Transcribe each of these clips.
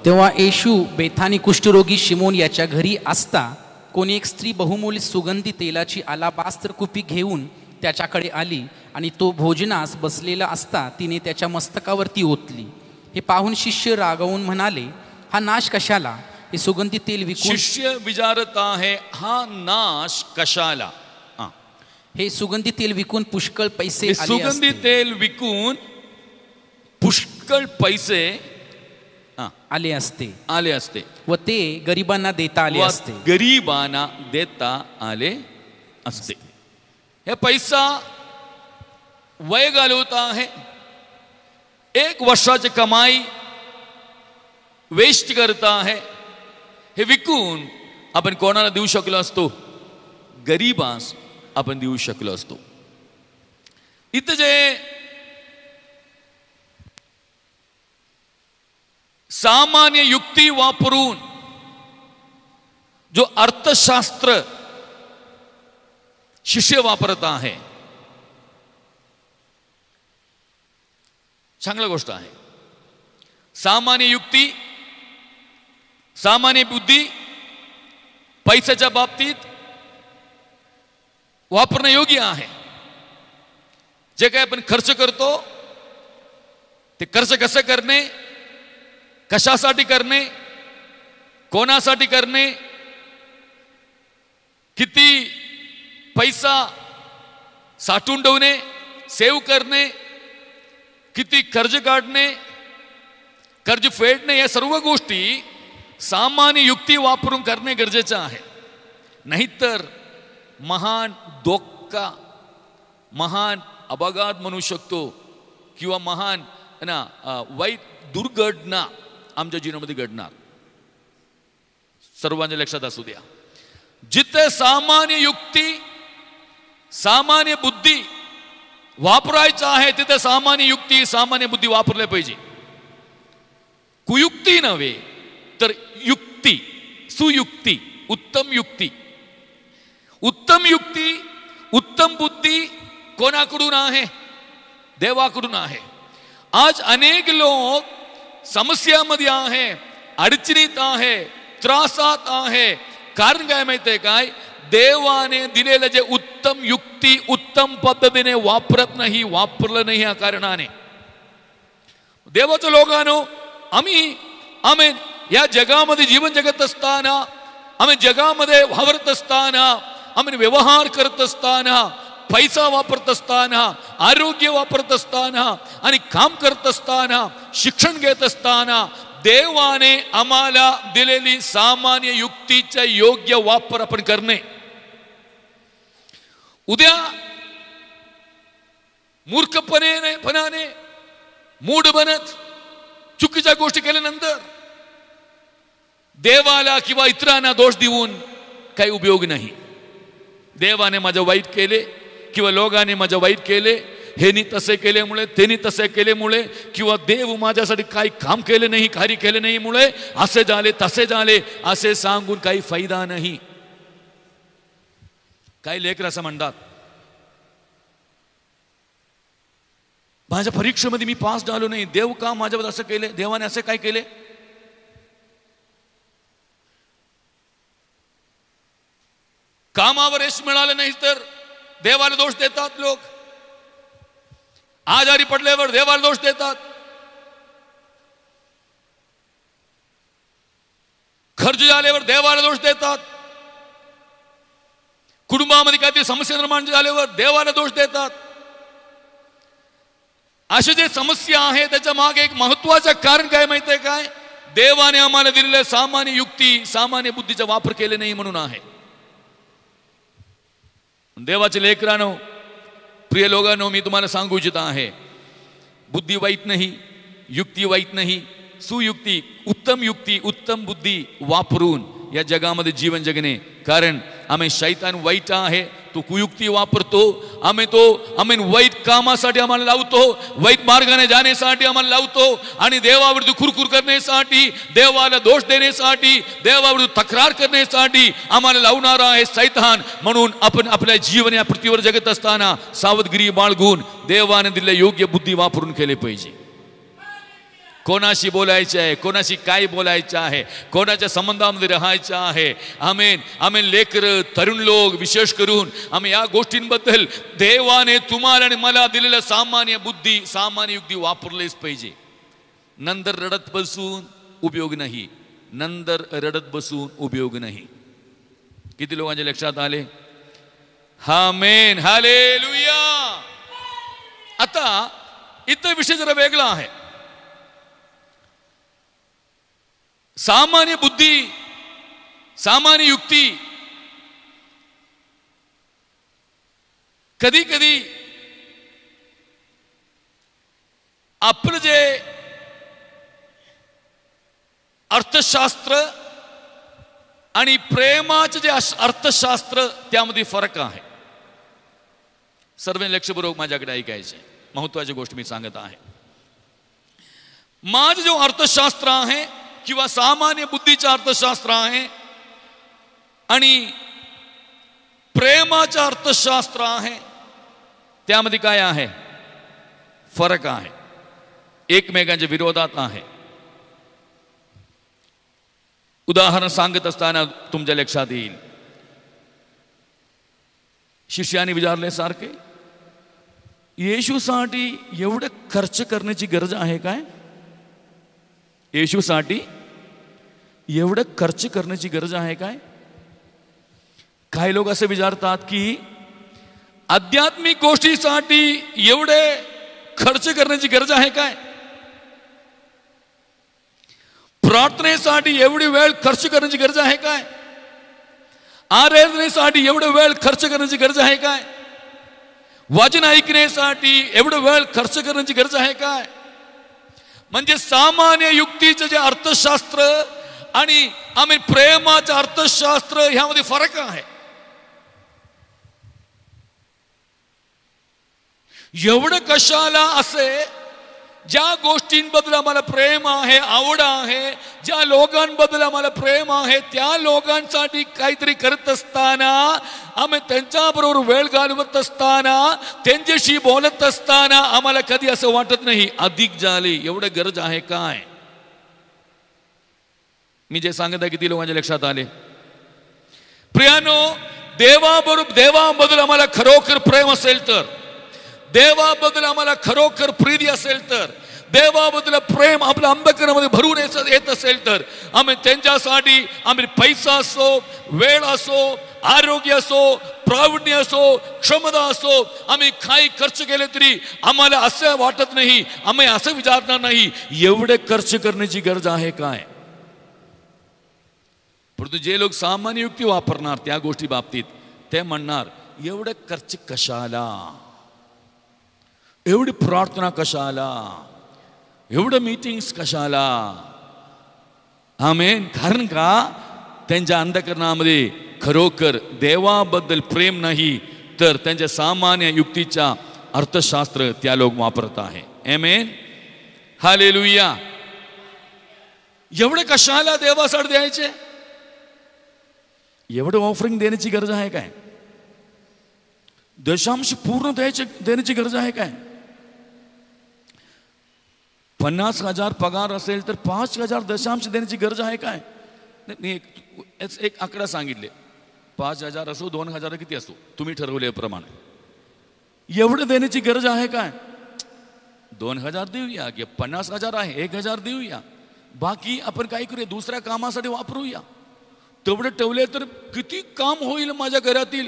तेव्हा येशू बेथानी कुष्ठरोगी शिमोन याच्या घरी असता कोणी एक स्त्री बहुमूल्य सुगंधी तेलाची अलाबास्त्र कुपी घेऊन त्याच्याकडे आली आणि तो भोजनास बसलेला असता तिने त्याच्या मस्तकावरती ओतली. हे पाहून शिष्य रागावून म्हणाले, हा नाश कशाला? हे सुगंधी तेल विकून. शिष्य विचारत आहे, हा नाश कशाला? हे सुगंधी तेल विकून पुष्कळ पैसे सुगंधी तेल विकून पुष्कळ पैसे आले असते व ते गरिबांना देता आले असते. गरिबांना देता आले असते. हे पैसा वय घालवता आहे. 1 वर्षाची कमाई वेस्ट करता आहे. हे विकून आपण कोणाला देऊ शकलो असतो? गरिबांस आपण देऊ शकलो असतो. इथं जे सामान्य युक्ती वापरून जो अर्थशास्त्र शिष्य वापरत आहे, चांगली गोष्ट आहे. सामान्य युक्ती, सामान्य बुद्धी पैशाच्या बाबतीत वापरणं योग्य आहे. जे काही आपण खर्च करतो ते खर्च कसं करणे, कशासाठी करणे, कोणासाठी करणे, किती पैसा साठवून ठेवणे, सेव्ह करणे, किती कर्ज काढणे, कर्ज फेडणे, या सर्व गोष्टी सामान्य युक्ती वापरून करणे गरजेचे आहे. नाहीतर महान धोका, महान अपघात म्हणू शकतो किंवा महान वाईट दुर्घटना आमच्या जीवनामध्ये घडणार. सर्वांच्या लक्षात असू द्या, जिथे सामान्य युक्ती, सामान्य बुद्धी वापरायचं आहे तिथे सामान्य युक्ती, सामान्य बुद्धी वापरल्या पाहिजे. कुयुक्ती नव्हे तर युक्ती, सुयुक्ती, उत्तम युक्ती. उत्तम युक्ती, उत्तम बुद्धी कोणाकडून आहे? देवाकडून आहे. आज अनेक लोक समस्यामध्ये आहे, अडचणीत आहे, त्रासात आहे. कारण काय माहितीये काय? देवाने दिलेलं जे उत्तम युक्ती उत्तम पद्धतीने वापरत नाही, वापरलं नाही. या कारणाने देवाच्या लोकांनो, आम्ही या जगामध्ये जीवन जगत असताना, आम्ही जगामध्ये वावरत असताना, आम्ही व्यवहार करत असताना, पैसा वापरत असताना, आरोग्य वापरत असताना आणि काम करत असताना, शिक्षण घेत असताना देवाने आम्हाला दिलेली सामान्य युक्तीचा योग्य वापर आपण करणे. उद्या मूर्खपणाने मूढ बनत चुकीच्या गोष्टी केल्यानंतर देवाला किंवा इतरांना दोष देऊन काही उपयोग नाही. देवाने माझं वाईट केले किंवा लोकांनी माझं वाईट केले, हेनी तसे केल्यामुळे, त्यांनी तसे केल्यामुळे, किंवा देव माझ्यासाठी काही काम केले नाही, कार्य केले नाही मुळे असे झाले तसे झाले असे सांगून काही फायदा नाही. काही लेकर असं म्हणतात, माझ्या परीक्षेमध्ये मी पास झालो नाही, देव का माझ्यावर असं केले, देवाने असं काय केले? कामावर यश मिळालं नाही तर देवाला दोष देतात लोक. आजारी पडल्यावर देवाला दोष देतात. खर्च झाल्यावर देवाला दोष देतात. कुटुंबामध्ये काहीतरी समस्या निर्माण झाल्यावर देवाला दोष देतात. अशी जे समस्या आहे त्याच्या मागे एक महत्वाचं कारण काय माहितीये काय? देवाने आम्हाला दिलेल्या सामान्य युक्ती, सामान्य बुद्धीचा वापर केले नाही म्हणून आहे. देवाचे लेकरांनो, प्रिय लोकांनो, मी तुम्हाला सांगू इच्छित आहे, बुद्धी वाईट नाही, युक्ती वाईट नाही, सुयुक्ती, उत्तम बुद्धी वापरून या जगामध्ये जीवन जगणे. कारण आम्ही शैतान वाईट आहे, तो कुयुक्ती वापरतो. आम्ही वाईट कामासाठी आम्हाला लावतो, वाईट मार्गाने जाण्यासाठी आम्हाला लावतो आणि देवाविरुद्ध खुरखुर करण्यासाठी, देवाला दोष देण्यासाठी, देवाविरुद्ध तक्रार करण्यासाठी आम्हाला लावणारा आहे शैतान. म्हणून आपण आपल्या जीवन या पृथ्वीवर जगत असताना सावधगिरी बाळगून देवाने दिलेल्या योग्य बुद्धी वापरून केले पाहिजे. कोणाशी बोलायचं आहे, कोणाशी काय बोलायचं आहे, कोणाच्या संबंधामध्ये राहायचं आहे. आमेन आमेन. लेकरं, तरुण लोक विशेष करून आम्ही या गोष्टींबद्दल देवाने तुम्हाला आणि मला दिलेलं सामान्य बुद्धी, सामान्य युक्ती वापरलेच पाहिजे. नंतर रडत बसून उपयोग नाही, नंतर रडत बसून उपयोग नाही. किती लोकांच्या लक्षात आले? आमेन, हालेलुया. आता इथं विषय जरा वेगळा आहे. सामान्य बुद्धी, सामान्य युक्ती कधी कधी आपलं जे अर्थशास्त्र आणि प्रेमाचे जे अर्थशास्त्र त्यामध्ये फरक आहे. सर्व लक्षपूर्वक माझ्याकडे ऐकायचे, महत्वाची गोष्ट मी सांगत आहे. माझं जो अर्थशास्त्र आहे किंवा सामान्य बुद्धीचं अर्थशास्त्र आहे आणि प्रेमाचं अर्थशास्त्र आहे, त्यामध्ये काय आहे? फरक आहे, एकमेकांच्या विरोधात आहे. उदाहरण सांगत असताना तुमच्या लक्षात येईल, शिष्याने विचारले सारखे, येशूसाठी एवढं खर्च करण्याची गरज आहे काय? येशूसाठी एवढं खर्च करण्याची गरज आहे काय? काही लोक असे विचारतात की आध्यात्मिक गोष्टीसाठी एवढे खर्च करण्याची गरज आहे काय? प्रार्थनेसाठी एवढी वेळ खर्च करण्याची गरज आहे काय? आराधनेसाठी एवढा वेळ खर्च करण्याची गरज आहे काय? वचन ऐकण्यासाठी एवढा वेळ खर्च करण्याची गरज आहे काय? म्हणजे सामान्य युक्तीचं जे अर्थशास्त्र आणि आम्ही प्रेमाचं अर्थशास्त्र ह्यामध्ये फरक आहे. एवढं कशाला असे? ज्या गोष्टींबद्दल आम्हाला प्रेम आहे, आवड आहे, ज्या लोकांबद्दल आम्हाला प्रेम आहे, त्या लोकांसाठी काहीतरी करत असताना, आम्ही त्यांच्याबरोबर वेळ घालवत असताना, त्यांच्याशी बोलत असताना आम्हाला कधी असं वाटत नाही अधिक झाले, एवढं गरज आहे काय? मी जे सांगत आहे किती लोकांच्या लक्षात आले? प्रियानो, देवाबद्दल आम्हाला खरोखर प्रेम असेल तर, देवाबद्दल आम्हाला खरोखर प्रीती असेल तर, देवाबद्दल प्रेम आपल्या अंतःकरणामध्ये भरून येत असेल तर, आम्ही त्यांच्यासाठी आम्ही पैसा असो, वेळ असो, आरोग्य असो, प्रावीण्य असो, क्षमता असो, आम्ही काही खर्च केले तरी आम्हाला असं वाटत नाही, आम्ही असं विचारणार नाही एवढे खर्च करण्याची गरज आहे काय? परंतु जे लोक सामान्य युक्ती वापरणार त्या गोष्टी बाबतीत ते म्हणणार एवढे खर्च कशाला, एवढी प्रार्थना कशाला, एवढं मीटिंग्स कशाला? आमेन. कारण का त्यांच्या अंतःकरणामध्ये खरोखर देवाबद्दल प्रेम नाही, तर त्यांच्या सामान्य युक्तीचा अर्थशास्त्र त्या लोक वापरत आहे. आमेन, हालेलुया. एवढे कशाला देवासाठी द्यायचे? एवढं ऑफरिंग देण्याची गरज आहे काय? दशांश पूर्ण देण्याची गरज आहे काय? 50,000 पगार असेल तर 5,000 दशांश देण्याची गरज आहे काय? एक आकडा सांगितले, 5,000 असो 2,000 किती असो, तुम्ही ठरवल्याप्रमाणे एवढं देण्याची गरज आहे काय? 2,000 देऊया की 50,000 आहे 1,000 देऊया, बाकी आपण काय करूया दुसऱ्या कामासाठी वापरूया. तेवढे ठेवले तर किती काम होईल माझ्या घरातील,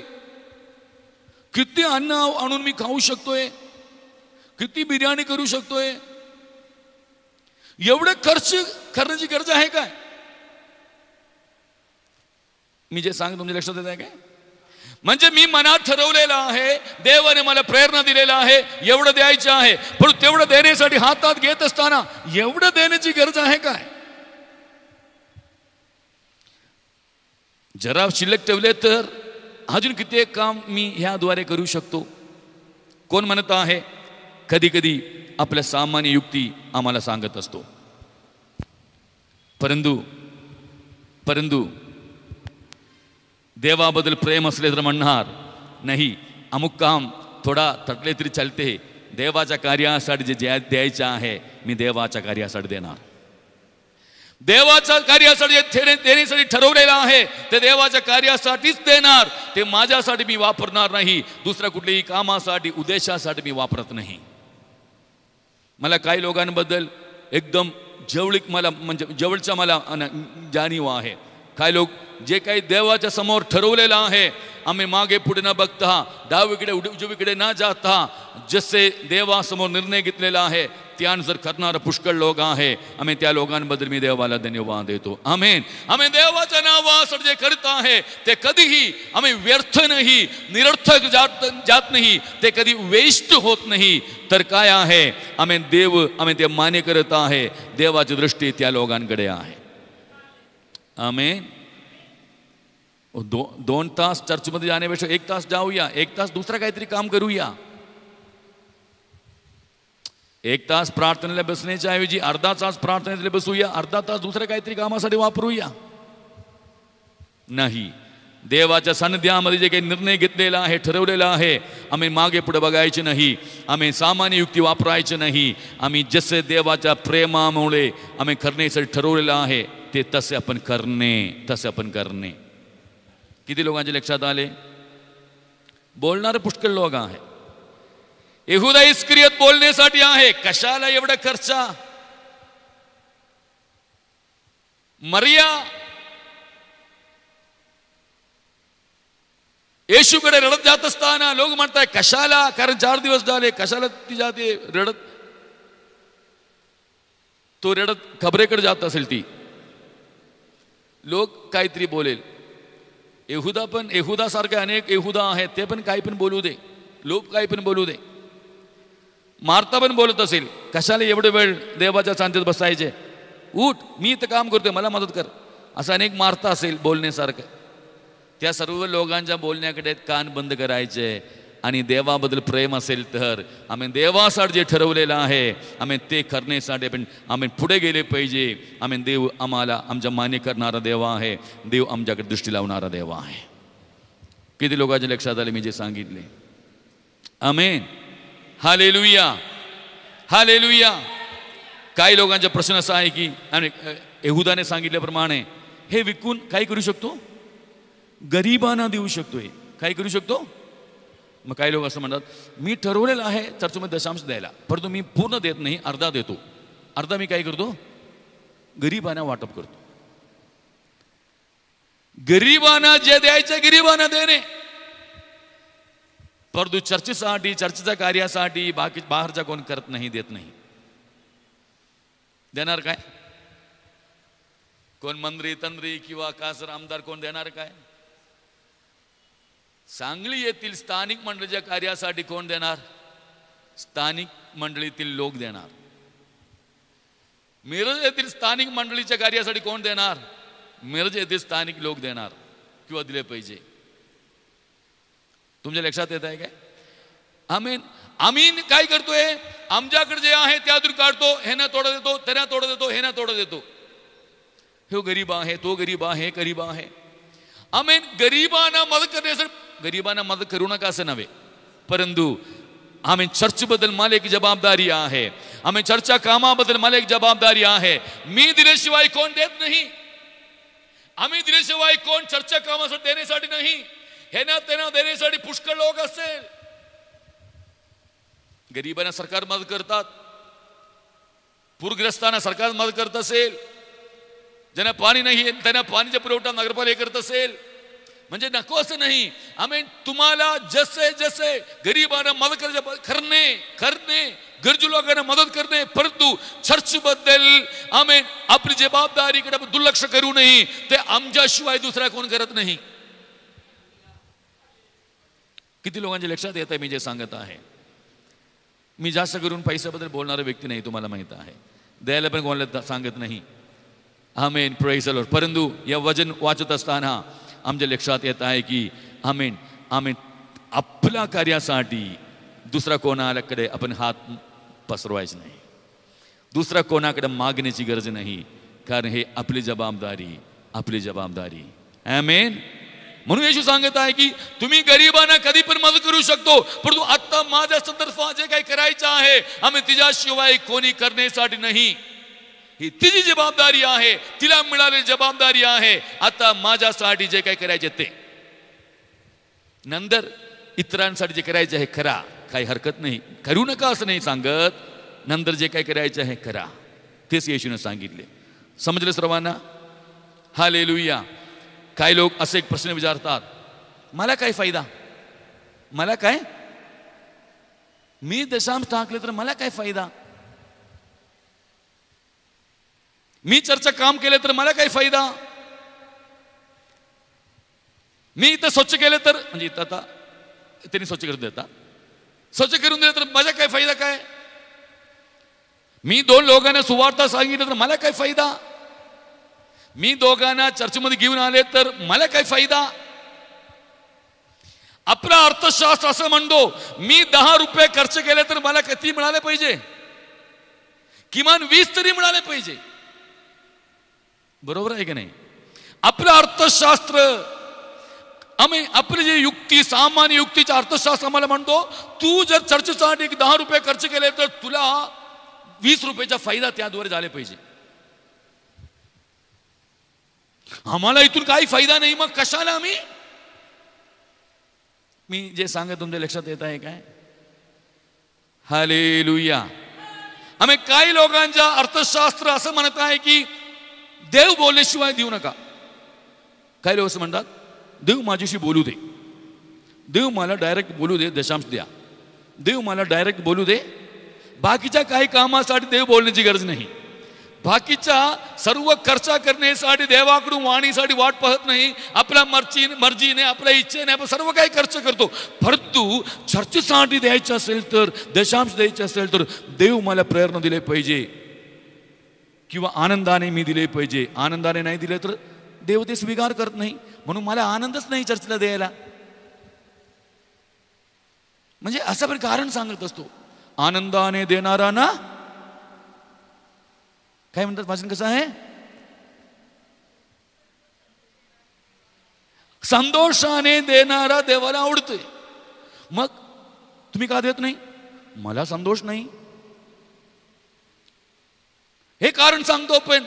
किती अन्न आणून मी खाऊ शकतोय, किती बिर्याणी करू शकतोय. एवढे खर्च करण्याची गरज आहे काय? मी जे सांग तुमच्या लक्षात येत आहे काय? म्हणजे मी मनात ठरवलेलं आहे, देवाने मला प्रेरणा दिलेला आहे, एवढं द्यायचं आहे, पण तेवढं देण्यासाठी हातात घेत असताना एवढं देण्याची गरज आहे काय? जरा शिल्लक ठेवले तर अजून किती एक काम मी ह्याद्वारे करू शकतो. कोण म्हणत आहे? कधी कधी आपल्या सामान्य युक्ती आम्हाला सांगत असतो, परंतु देवाबद्दल प्रेम असले तर म्हणणार नाही, अमुक काम थोडा तटले तरी चालते, देवाच्या कार्यासाठी जे द्यायचं आहे मी देवाच्या कार्यासाठी देणार. देवाच्या कार्यासाठी जे देण्यासाठी ठरवलेलं आहे ते देवाच्या कार्यासाठीच देणार. ते माझ्यासाठी मी वापरणार नाही, दुसऱ्या कुठल्याही कामासाठी उद्देशासाठी मी वापरत नाही. मला काही लोकांबद्दल एकदम जवळीक मला म्हणजे जवळचा मला जाणीव आहे. काही लोक जे काही देवाच्या समोर ठरवलेलं आहे आम्ही मागे पुढे न बघता डावीकडे उजवीकडे न जाता जसे देवासमोर निर्णय घेतलेला आहे त्यानुसार करणारे पुष्कळ लोक आहे. आम्ही त्या लोकांबद्दल मी देवाला धन्यवाद देतो. आमेन. आम्ही देवाच्या नावासाठी जे करत आहे ते कधीही आम्ही व्यर्थ नाही, निरर्थक जात नाही, ते कधी वेस्ट होत नाही. तर काय आहे आम्ही ते मान्य करत आहे. देवाची दृष्टी त्या लोकांकडे आहे. आमेन. 2 तास चर्चमध्ये जाण्यापेक्षा 1 तास जाऊया, 1 तास दुसरा काहीतरी काम करूया. 1 तास प्रार्थनेला बसण्याच्या ऐवजी अर्धा तास प्रार्थनेला बसूया, अर्धा तास दुसऱ्या काहीतरी कामासाठी वापरूया. नाही, देवाच्या सान्निध्यामध्ये जे काही निर्णय घेतलेला आहे ठरवलेला आहे आम्ही मागे पुढे बघायचे नाही. आम्ही सामान्य युक्ती वापरायची नाही. आम्ही जसे देवाच्या प्रेमामुळे आम्ही करण्यासाठी ठरवलेलं आहे ते तसे आपण करणे. किती लोकांच्या लक्षात आले? बोलणारे पुष्कळ लोक आहे. यहूदा इस्करियत बोलण्यासाठी आहे. कशाला एवढा खर्च? मरिया येशूकडे रडत जात असताना लोक म्हणताय कशाला, कारण 4 दिवस झाले, कशाला ती जाते रडत? तो रडत खबरेकडे जात असेल ती. लोक काहीतरी बोलेल. यहूदा सारखे अनेक यहूदा आहेत, ते पण काही पण बोलू दे, लोक काही पण बोलू दे. मार्था पण बोलत असेल कशाला एवढे वेळ देवाच्या शांतीत बसायचे, उठ मी इथं काम करतोय मला मदत कर. असं अनेक मार्था असेल बोलण्यासारखं. त्या सर्व लोकांच्या बोलण्याकडे कान बंद करायचे आणि देवाबद्दल प्रेम असेल तर आम्ही देवासाठी जे ठरवलेलं आहे आम्ही ते करण्यासाठी आम्ही पुढे गेले पाहिजे. आम्ही देव आम्हाला आमच्या मान्य करणारा देव आहे. देव आमच्याकडे दृष्टी लावणारा देव आहे. किती लोकांच्या लक्षात आले मी जे सांगितले? आमेन. Hallelujah, hallelujah. काही लोकांचा प्रश्न असा आहे की यहूदाने सांगितल्याप्रमाणे हे विकून काय करू शकतो? गरिबांना देऊ शकतोय. काय करू शकतो? मग काही लोक असं म्हणतात मी ठरवलेलं आहे चर्चमध्ये दशांश द्यायला, परंतु मी पूर्ण देत नाही, अर्धा देतो. अर्धा मी काय करतो? गरिबांना वाटप करतो. गरिबांना जे द्यायचं गरिबांना देणे. परंतु चर्चेसाठी चर्चेच्या कार्यासाठी बाकी बाहेरचा कोण करत नाही, देत नाही. देणार काय? कोण मंत्री तंत्री किंवा खासदार आमदार कोण देणार काय? सांगली येथील स्थानिक मंडळीच्या कार्यासाठी कोण देणार? स्थानिक मंडळीतील लोक देणार. मिरज येथील स्थानिक मंडळीच्या कार्यासाठी कोण देणार? मिरज येथील स्थानिक लोक देणार किंवा दिले पाहिजे. तुमच्या लक्षात येत आहे काय? आम्ही काय करतोय? आमच्याकडे जे आहे त्यातून काढतो, हे ना तोडा देतो, त्यांना तोडा देतो, हे ना तोडा देतो. हे गरीब आहे, तो गरीब आहे, गरीब आहे. आमेन. गरिबांना मदत करण्यासाठी गरिबांना मदत करू नका असं नव्हे, परंतु आम्ही चर्चबद्दल मला एक जबाबदारी आहे. आम्ही चर्चा कामाबद्दल मला एक जबाबदारी आहे. मी दिल्याशिवाय कोण देत नाही. आम्ही दिल्याशिवाय कोण चर्चा कामासाठी देण्यासाठी नाही. हे ना त्यांना देण्यासाठी पुष्कळ लोक असेल. गरिबांना सरकार मदत करतात, पूरग्रस्तांना सरकार मदत करत असेल, ज्यांना पाणी नाही त्यांना पाणीचा पुरवठा नगरपालिका करत असेल. म्हणजे नको असं नाही. आम्ही तुम्हाला जसे जसे गरिबांना मदत करणे गरजू लोकांना मदत करणे, परंतु चर्चबद्दल आम्ही आपली जबाबदारीकडे दुर्लक्ष करू नये. ते आमच्याशिवाय दुसरा कोण करत नाही. किती लोकांच्या लक्षात येत आहे मी जे सांगत आहे? मी जास्त करून पैशाबद्दल बोलणारा व्यक्ती नाही, तुम्हाला माहित आहे. द्यायला पण कोणाला सांगत नाही. आमेन. Praise the lord. परंतु या वचन वाचत असताना आमच्या लक्षात येत आहे की आमेन आम्ही आपल्या कार्यासाठी दुसरा कोणाकडे आपण हात पसरवायचे नाही, दुसरा कोणाकडे मागण्याची गरज नाही, कारण हे आपली जबाबदारी. आमेन. म्हणून येशू सांगत आहे की तुम्ही गरिबांना कधी पण मदत करू शकतो, परंतु आता माझ्या संदर्भात जे काही करायचं आहे आम्ही तिच्याशिवाय कोणी करण्यासाठी नाही. ही तिची जबाबदारी आहे, तिला मिळालेली जबाबदारी आहे. आता माझ्यासाठी जे काही करायचे ते, नंतर इतरांसाठी जे करायचे आहे करा, काही हरकत नाही. करू नका असं नाही सांगत, नंतर जे काही करायचं आहे करा. तेच येशूने सांगितले. समजलं सर्वांना? हालेलुया. काही लोक असे एक प्रश्न विचारतात, मला काय फायदा, मला काय, मी दशांश टाकले तर मला काय फायदा, मी चर्चा काम केले तर मला काय फायदा, मी इथं स्वच्छ केले तर, म्हणजे इथं आता त्यांनी स्वच्छ करून देतात, स्वच्छ करून दिलं तर माझा काय फायदा काय, मी 2 लोकांना सुवार्ता सांगितलं तर मला काय फायदा, मी दोघांना चर्चेमध्ये घेऊन आले तर मला काय फायदा. आपला अर्थशास्त्र असं म्हणतो मी 10 रुपये खर्च केले तर मला किती मिळाले पाहिजे, किमान 20 तरी मिळाले पाहिजे. बरोबर आहे की नाही? आपलं अर्थशास्त्र, आम्ही आपली जी युक्ती, सामान्य युक्तीचा अर्थशास्त्र आम्हाला म्हणतो तू जर चर्चेसाठी 10 रुपये खर्च केले तर तुला 20 रुपयाचा फायदा त्याद्वारे झाले पाहिजे. आम्हाला इथून काही फायदा नाही, मग कशाला आम्ही, मी जे सांगत तुमच्या लक्षात येत आहे काय? हालेलुया. आम्ही काही लोकांच्या अर्थशास्त्र असं म्हणत आहे की देव बोलल्याशिवाय देऊ नका. काही लोक असं म्हणतात देव माझ्याशी बोलू दे, देव मला डायरेक्ट बोलू दे, दशांश द्या, देव मला डायरेक्ट बोलू दे. बाकीच्या काही कामासाठी देव बोलण्याची गरज नाही. बाकीच्या सर्व खर्च करण्यासाठी देवाकडून वाणीसाठी वाट पाहत नाही. आपल्या मर्जीने, आपल्या इच्छेने आपण सर्व काही खर्च करतो. परंतु चर्चेसाठी द्यायचं असेल तर, दशांश द्यायचं असेल तर देव मला प्रेरणा दिले पाहिजे किंवा आनंदाने मी दिले पाहिजे. आनंदाने नाही दिले तर देव ते स्वीकार करत नाही. म्हणून मला आनंदच नाही चर्चेला द्यायला. म्हणजे असं पण कारण सांगत असतो, आनंदाने देणारा ना, काय म्हणतात वाचन कसं आहे, संतोषाने देणारा देवाला आवडतोय. मग तुम्ही का देत नाही? मला संतोष नाही हे कारण सांगतो, पण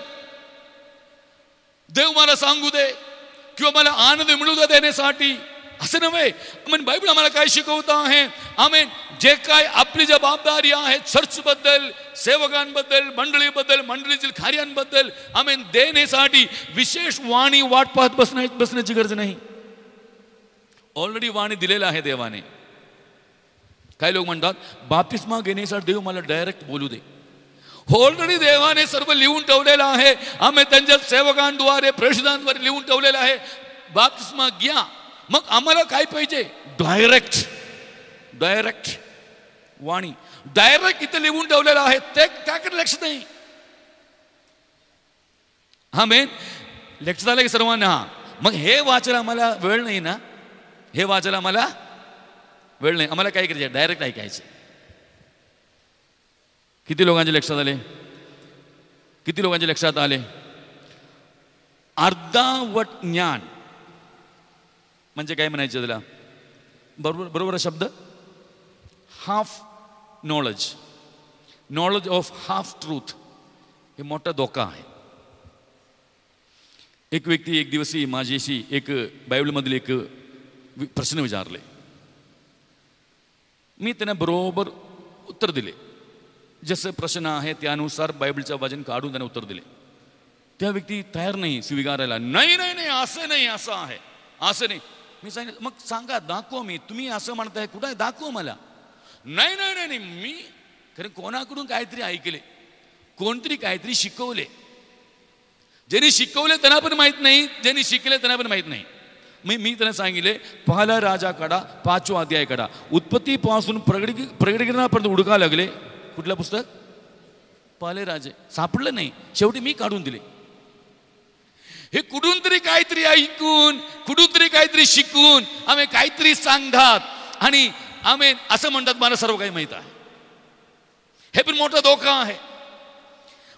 देव मला सांगू दे किंवा मला आनंद मिळू दे देण्यासाठी असं नव्हे. आमेन. बायबल आम्हाला काय शिकवत आहे? आमेन. जे काय आपली जबाबदारी आहे चर्च बद्दल, सेवकांबद्दल, मंडळीबद्दल, मंडळीतील कार्यांबद्दल आमेन देण्यासाठी विशेष वाणी वाट पाहत बसण्याची गरज नाही. ऑलरेडी वाणी दिलेला आहे देवाने. काही लोक म्हणतात बाप्तिस्मा घेण्यासाठी देव मला डायरेक्ट बोलू दे. ऑलरेडी देवाने सर्व लिहून ठेवलेलं आहे. आम्ही त्यांच्या सेवकांद्वारे, प्रेषितांद्वारे लिहून ठेवलेलं आहे. बाप्तिस्मा घ्या. मग आम्हाला काय पाहिजे? डायरेक्ट वाणी, डायरेक्ट इथे लिहून ठेवलेलं आहे, त्याकडे लक्ष नाही. हा मेन लक्षात आलं की सर्वांना? मग हे वाचायला आम्हाला वेळ नाही ना, हे वाचायला आम्हाला वेळ नाही. आम्हाला काय करायचं? डायरेक्ट ऐकायचं. किती लोकांचे लक्षात आले? किती लोकांच्या लक्षात आले? अर्धावट ज्ञान म्हणजे काय म्हणायचं त्याला? बरोबर शब्द, half knowledge of half truth, हे मोठा धोका आहे. एक व्यक्ती एक दिवशी माझ्याशी एक बायबलमधील एक प्रश्न विचारले. मी त्यांना बरोबर उत्तर दिले. जसं प्रश्न आहे त्यानुसार बायबलचं वचन काढून त्याने उत्तर दिले. त्या व्यक्ती तयार नाही स्वीकारायला. नाही असं नाही, असं आहे, असं नाही. मी सांगितलं मग सांगा, दाखवा. मी तुम्ही असं म्हणताय, कुठं आहे दाखवा मला. नाही मी खरं कोणाकडून काहीतरी ऐकले, कोणतरी काहीतरी शिकवले. ज्यांनी शिकवले त्यांना पण माहित नाही, ज्यांनी शिकले त्यांना पण माहित नाही. मी त्यांना सांगितले, पहिला राजा काढा, 5वा अध्याय काढा, उत्पत्तीपासून प्रगटीकरणापर्यंत हुडका लागले. कुठलं पुस्तक? पहिले राजे. सापडलं नाही. शेवटी मी काढून दिले. हे कुठून तरी काहीतरी ऐकून, कुठून तरी काहीतरी शिकून आम्ही काहीतरी सांगतात आणि आम्ही असं म्हणतात मला सर्व काही माहित आहे. हे पण मोठा धोका आहे.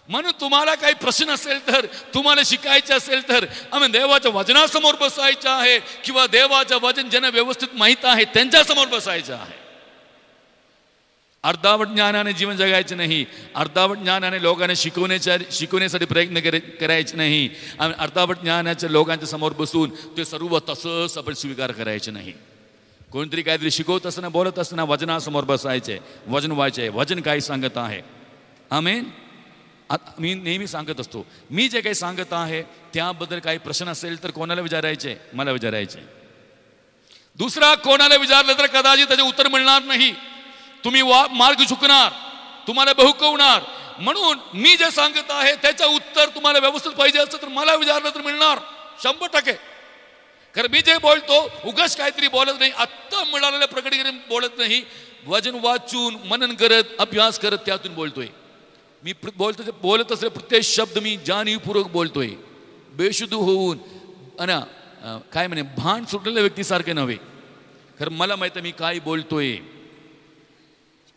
म्हणून तुम्हाला काही प्रश्न असेल तर, तुम्हाला शिकायचे असेल तर आम्ही देवाच्या वचनासमोर बसायचं आहे, किंवा देवाचं वचन ज्यांना व्यवस्थित माहीत आहे त्यांच्यासमोर बसायचं आहे. अर्धावट ज्ञानाने जीवन जगायचं नाही, अर्धावट ज्ञानाने लोकांना शिकवण्यासाठी प्रयत्न करायचे नाही, आणि अर्धावट ज्ञानाच्या लोकांच्या समोर बसून ते सर्व तसंच आपण स्वीकार करायचे नाही. कोणतरी काहीतरी शिकवत असताना बोलत असताना वचनासमोर बसायचे, वचन व्हायचे, वचन काय सांगत आहे. आमेन. मी नेहमी सांगत असतो, मी जे काही सांगत आहे त्याबद्दल काही प्रश्न असेल तर कोणाला विचारायचे? मला विचारायचे. दुसरा कोणाला विचारलं तर कदाचित त्याचे उत्तर मिळणार नाही, तुम्ही मार्ग चुकणार, तुम्हाला बहुकवणार. म्हणून मी जे सांगत आहे त्याचं उत्तर तुम्हाला व्यवस्थित पाहिजे असतं तर मला विचारलं तर मिळणार 100%. कारण मी जे बोलतो उगाच काहीतरी बोलत नाही, आत्ता मिळालेल्या प्रकटीकरण बोलत नाही, वचन वाचून मनन करत अभ्यास करत त्यातून बोलतोय. मी बोलत असलेला प्रत्येक शब्द मी जाणीवपूर्वक बोलतोय, बेशुद्ध होऊन अना काय म्हणे भान सुटलेल्या व्यक्तीसारखे नव्हे. कारण मला माहिती मी काय बोलतोय.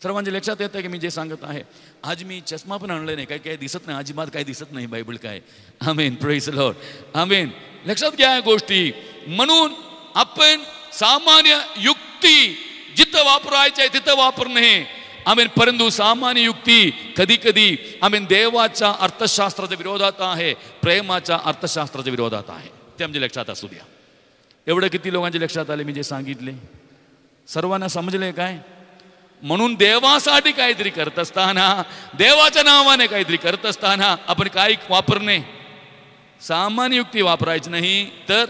सर्वांच्या लक्षात येतं की मी जे सांगत आहे. आज मी चष्मा पण आणले नाही, काही दिसत नाही, अजिबात काही दिसत नाही बायबल काय. Amen. Praise the lord. Amen. लक्षात घ्या या गोष्टी. म्हणून आपण सामान्य युक्ती जिथं वापरायचे तिथं वापरणे. आमेन. परंतु सामान्य युक्ती कधी कधी आमेन देवाच्या अर्थशास्त्राच्या विरोधात आहे, प्रेमाच्या अर्थशास्त्राच्या विरोधात आहे. ते आमच्या लक्षात असू द्या. एवढं किती लोकांच्या लक्षात आले मी जे सांगितले? सर्वांना समजले काय? म्हणून देवासाठी काहीतरी करत असताना, देवाच्या नावाने काहीतरी करत असताना आपण काय वापरणे? सामान्य युक्ती वापरायची नाही, तर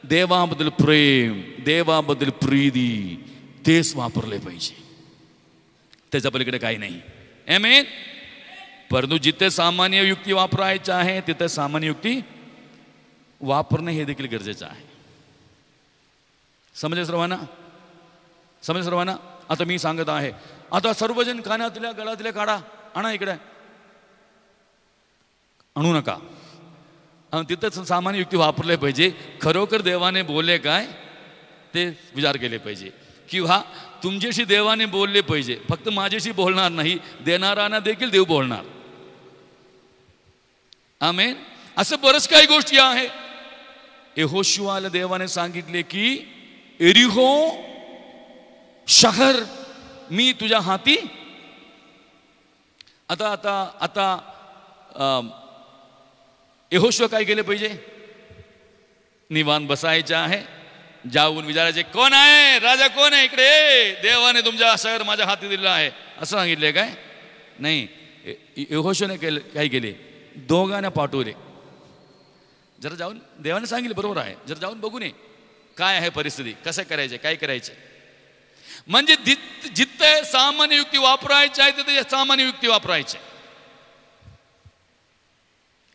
देवाबद्दल प्रेम, देवाबद्दल प्रीती तेच वापरले पाहिजे. त्याच्या पलीकडे काही नाही. आमेन. परंतु जिथे सामान्य युक्ती वापरायची आहे तिथे सामान्य युक्ती वापरणे हे देखील गरजेचं आहे. समजेल सर्वांना? समजेल सर्वांना? आता मी सांगत आहे, आता सर्वजण कानातल्या गळातल्या काढा, आणा इकडे. आणू नका. तिथंच सामान्य युक्ती वापरले पाहिजे. खरोखर देवाने बोलले काय ते विचार केले पाहिजे, किंवा तुमच्याशी देवाने बोलले पाहिजे. फक्त माझ्याशी बोलणार नाही, देणारांना देखील देव बोलणार. आमेन. असं बरंच काही गोष्टी आहे. यहोशुआला देवाने सांगितले की एरिहो शहर मी तुझ्या हाती. आता आता आता यहोशुआ काय केले पाहिजे? निवांत बसायचं आहे, जाऊन विचारायचे कोण आहे, राजा कोण आहे, इकडे. देवाने तुमच्या शहर माझ्या हाती दिलं आहे असं सांगितले काय? नाही. यहोशुआने काय केले? दोघांना पाठवले. जरा जाऊन, देवाने सांगितले बरोबर आहे, जरा जाऊन बघून ये काय आहे परिस्थिती, कसं करायचे, काय करायचे. म्हणजे जिथे सामान्य युक्ती वापरायची आहे तिथे सामान्य युक्ती वापरायची.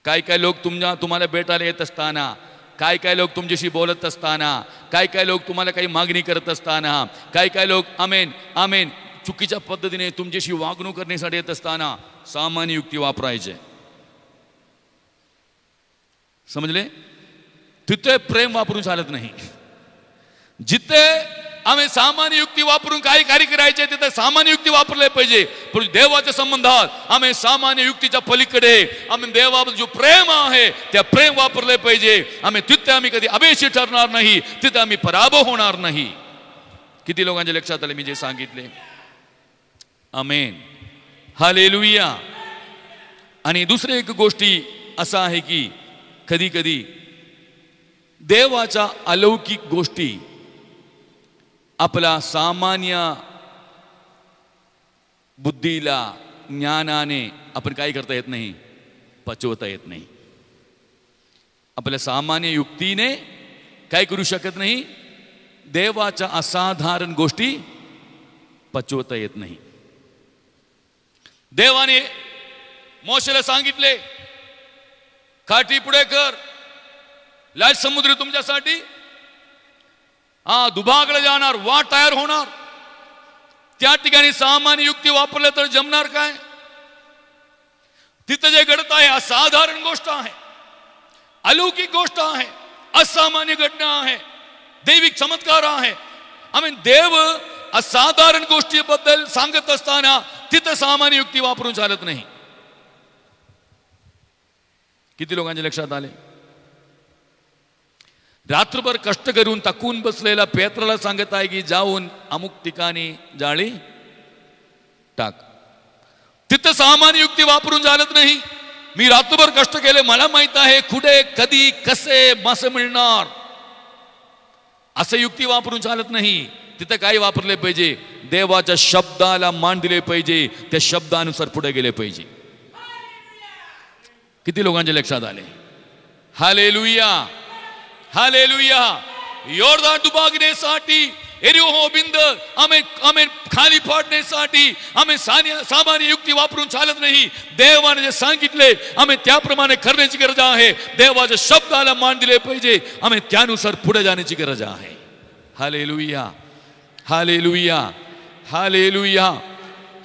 काय काय लोक तुम्हाला भेटायला येत असताना, काय काय लोक तुमच्याशी बोलत असताना, काय काय लोक तुम्हाला काही मागणी करत असताना, काय काय लोक आमेन आमेन चुकीच्या पद्धतीने तुमच्याशी वागणूक करण्यासाठी येत असताना सामान्य युक्ती वापरायचे. समजले? तिथे प्रेम वापरून चालत नाही. जिथे आम्ही सामान्य युक्ती वापरून काही कार्य करायचे तिथे सामान्य युक्ती वापरले पाहिजे. पण देवाच्या संबंधात आम्ही सामान्य युक्तीच्या पलीकडे आम्ही देवाबद्दल जो प्रेम आहे त्या प्रेम वापरले पाहिजे. तिथे आम्ही कधी अपेक्षित ठरणार नाही, तिथे आम्ही पराभव होणार नाही. किती लोकांच्या लक्षात आले मी जे सांगितले? आमेन. हालेलुया. आणि दुसरी एक गोष्टी असा आहे की कधी कधी देवाच्या अलौकिक गोष्टी आपला सामान्य बुद्धीला, ज्ञानाने आपण काय करता येत नाही, पचवता येत नाही. आपल्या सामान्य युक्तीने काय करू शकत नाही, देवाच्या असाधारण गोष्टी पचवता येत नाही. देवाने मोशेला सांगितले काठी पुढे कर, लाल समुद्र तुमच्यासाठी दुभागला जाणार, वाट तयार होणार. त्या ठिकाणी सामान्य युक्ती वापरले तर जमणार काय? तिथे जे घडत आहे असाधारण गोष्ट आहे, अलौकिक गोष्ट आहे, असामान्य घटना आहे, दैविक चमत्कार आहे. देव असाधारण गोष्टीबद्दल सांगत असताना तिथे सामान्य युक्ती वापरून चालत नाही. किती लोकांच्या लक्षात आले? रात्रभर कष्ट करून थकून बसलेला पेत्राला सांगत आहे की जाऊन अमुक ठिकाणी जाळी टाक. तिथं सामान्य युक्ती वापरून चालत नाही. मी रात्रभर कष्ट केले, मला माहित आहे कुठे कधी कसे मासे मिळणार, असं युक्ती वापरून चालत नाही. तिथं काय वापरले पाहिजे? देवाच्या शब्दाला मान दिले पाहिजे, त्या शब्दानुसार पुढे गेले पाहिजे. किती लोकांच्या लक्षात आले? Hallelujah, hallelujah. योर्दान दुभागण्यासाठी, एरिहो बिंद आम्ही खाली पाडण्यासाठी आम्ही सामान्य युक्ती वापरून चालत नाही. देवाने जे सांगितले आम्ही त्याप्रमाणे करण्याची गरज आहे. देवाच्या शब्दाला मान दिले पाहिजे, आम्ही त्यानुसार पुढे जाण्याची गरज आहे. Hallelujah, hallelujah, hallelujah.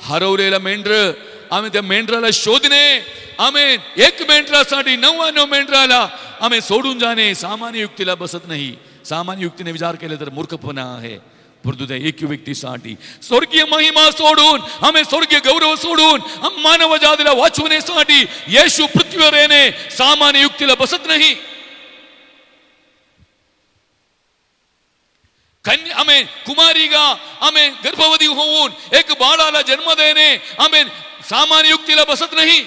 हरवलेला मेंढर, आम्ही त्या मेंढराला शोधणे, आम्ही एक मेंढरासाठी 99 मेंढराला आम्ही सोडून जाणे सामान्य युक्तीला बसत नाही. सामान्य युक्तीने विचार केले तर मूर्खपणा आहे. परंतु त्या एक व्यक्तीसाठी स्वर्गीय महिमा सोडून, आम्ही स्वर्गीय गौरव सोडून मानव जातीला वाचवण्यासाठी येशू पृथ्वीवर येणे सामान्य युक्तीला बसत नाही. आम्ही कुमारिका आम्ही गर्भवती होऊन एक बाळाला जन्म देणे आम्ही सामान्य युक्तीला बसत नाही.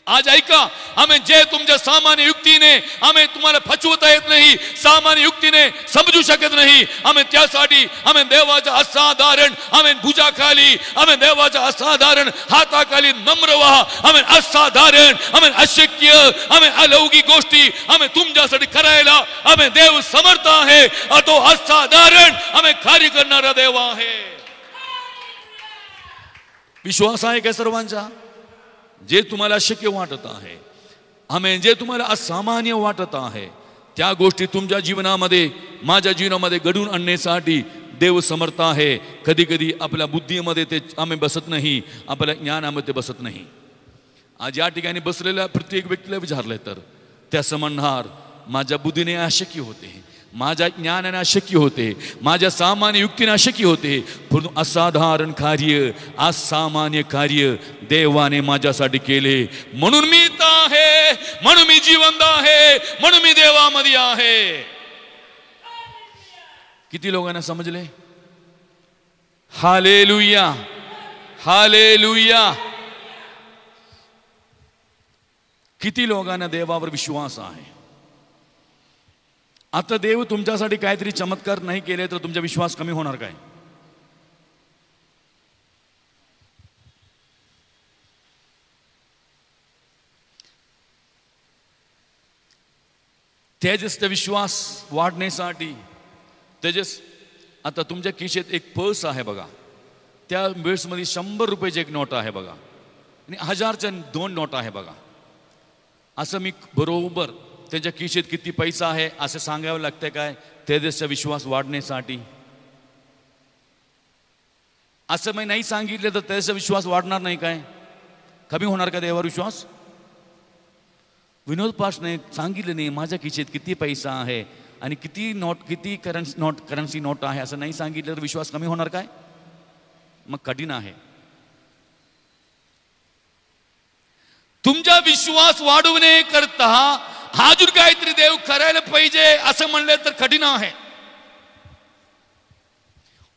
आज ऐका, आम्ही जे तुमच्या सामान्य युक्तीने आम्ही तुम्हाला फसवता येत नाही, सामान्य युक्तीने समजू शकत नाही, आम्ही त्यासाठी आम्ही देवाच्या असाधारण आम्ही भुजाखाली, आम्ही देवाच्या असाधारण हाताखाली नम्र व्हा. आम्ही असाधारण, आम्ही अशक्य, आम्ही अलौकिक गोष्टी आम्ही तुमच्यासाठी करायला आम्ही देव समर्थ आहे. तो असाधारण आम्ही कार्य करणारा देव आहे. विश्वास आहे का सर्वांचा? जे तुम्हाला अशक्य वाटत आहे, आम्ही जे तुम्हाला असामान्य वाटत आहे, त्या गोष्टी तुमच्या जीवनामध्ये माझ्या जीवनामध्ये घडून आणण्यासाठी देव समर्थ आहे. कधी कधी आपल्या बुद्धीमध्ये ते आम्ही बसत नाही, आपल्या ज्ञानामध्ये बसत नाही. आज या ठिकाणी बसलेल्या प्रत्येक व्यक्तीला विचारले तर त्या समजणार माझ्या बुद्धीने अशक्य होते, माझ्या ज्ञानाने अशक्य होते, माझ्या सामान्य युक्तीने अशक्य होते. परंतु असाधारण कार्य, असामान्य कार्य देवाने माझ्यासाठी केले. म्हणून मी इथं आहे, म्हणून मी जिवंत आहे, म्हणून मी देवामध्ये आहे. किती लोकांना समजले? Hallelujah, hallelujah. किती लोकांना देवावर विश्वास आहे? आता देव तुमच्यासाठी काहीतरी चमत्कार नाही केले तर तुमचा विश्वास कमी होणार काय? तेजसचा विश्वास वाढण्यासाठी तेजस, आता तुमच्या खिशेत एक पर्स आहे बघा, त्या पर्समध्ये 100 रुपयाची एक नोट आहे बघा आणि 1000च्या 2 नोट आहे बघा. असं मी बरोबर त्यांच्या खिशेत किती पैसा आहे असं सांगावं लागतंय काय तेजसचा विश्वास वाढण्यासाठी? असं मी नाही सांगितलं तर तेजसचा विश्वास वाढणार नाही काय? कमी होणार का देवावर विश्वास? विनोद पाशने सांगितलं नाही माझ्या खिशेत किती पैसा आहे आणि किती करन्सी नोट आहे असं नाही सांगितलं तर विश्वास कमी होणार काय? मग कठीण आहे. तुमचा विश्वास वाढवणे करता अजून काहीतरी देव करायला पाहिजे असं म्हणले तर कठीण आहे.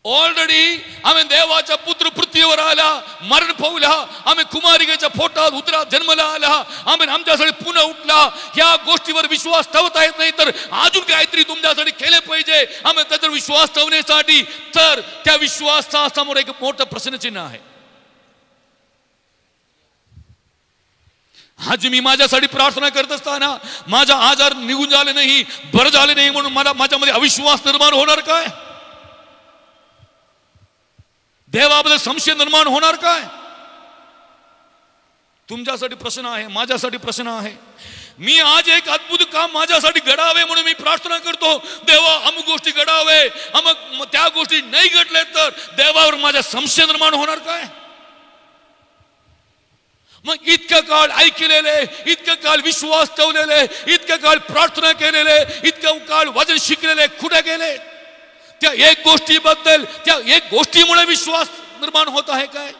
ऑलरेडी आम्ही देवाचा पुत्र पृथ्वीवर आला, मरण पावला, आम्ही कुमारिकेच्या पोटात उतरा जन्मला आला, आम्ही आमच्यासाठी पुन्हा उठला. ह्या गोष्टीवर विश्वास ठेवता येत नाही तर अजून काहीतरी तुमच्यासाठी केले पाहिजे आम्ही त्याच्यावर विश्वास ठेवण्यासाठी. तर त्या विश्वासासमोर एक मोठं प्रश्नचिन्ह आहे. आज मी माझ्यासाठी प्रार्थना करत असताना माझा आजार निघून झाले नाही, बरं झाले नाही म्हणून मला माझ्यामध्ये अविश्वास निर्माण होणार काय? देवाबद्दल संशय निर्माण होणार काय? तुमच्यासाठी प्रश्न आहे, माझ्यासाठी प्रश्न आहे. मी आज एक अद्भुत काम माझ्यासाठी घडावे म्हणून मी प्रार्थना करतो, देवा अमुक गोष्टी घडावे, अमुक त्या गोष्टी नाही घडले तर देवावर माझा संशय निर्माण होणार काय? मग इतकं काळ ऐकलेले, इतकं काळ विश्वास ठेवलेले, इतकं काळ प्रार्थना केलेले, इतकं काळ वचन शिकलेले कुठे गेले? त्या एक गोष्टीबद्दल, त्या एक गोष्टीमुळे विश्वास निर्माण होत आहे काय?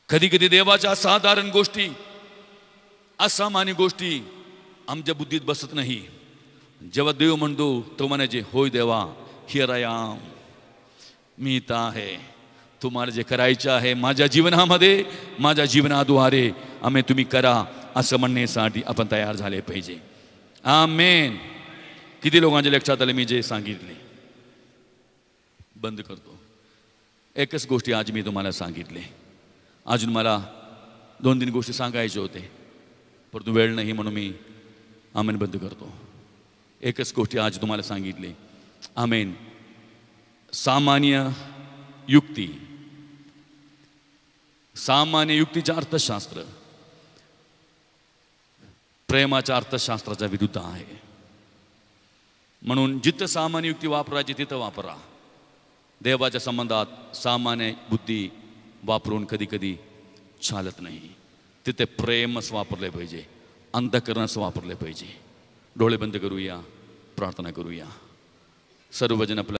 कधी कधी देवाच्या असाधारण गोष्टी, असामान्य गोष्टी आमच्या बुद्धीत बसत नाही. जेव्हा देव म्हणतो तो म्हणायचे, होय देवा, हिअर आय एम, मी इथं आहे, तुम्हाला जे करायचं आहे माझ्या जीवनामध्ये, माझ्या जीवनाद्वारे आम्ही तुम्ही करा, असं म्हणण्यासाठी आपण तयार झाले पाहिजे. आमेन. किती लोकांच्या लक्षात आले मी जे सांगितले? बंद करतो. एकच गोष्टी आज मी तुम्हाला सांगितले. अजून मला 2-3 गोष्टी सांगायचे होते, परंतु वेळ नाही म्हणून मी आमेन बंद करतो. एकच गोष्टी आज तुम्हाला सांगितले. आमेन. सामान्य युक्ती, सामान्य युक्तीचे अर्थशास्त्र प्रेमाच्या अर्थशास्त्राच्या विरुद्ध आहे. म्हणून जिथं सामान्य युक्ती वापरायची तिथं वापरा. देवाच्या संबंधात सामान्य बुद्धी वापरून कधी कधी चालत नाही. तिथे प्रेमच वापरले पाहिजे, अंतःकरणच वापरले पाहिजे. डोळे बंद करूया, प्रार्थना करूया. सर्वजण आपल्या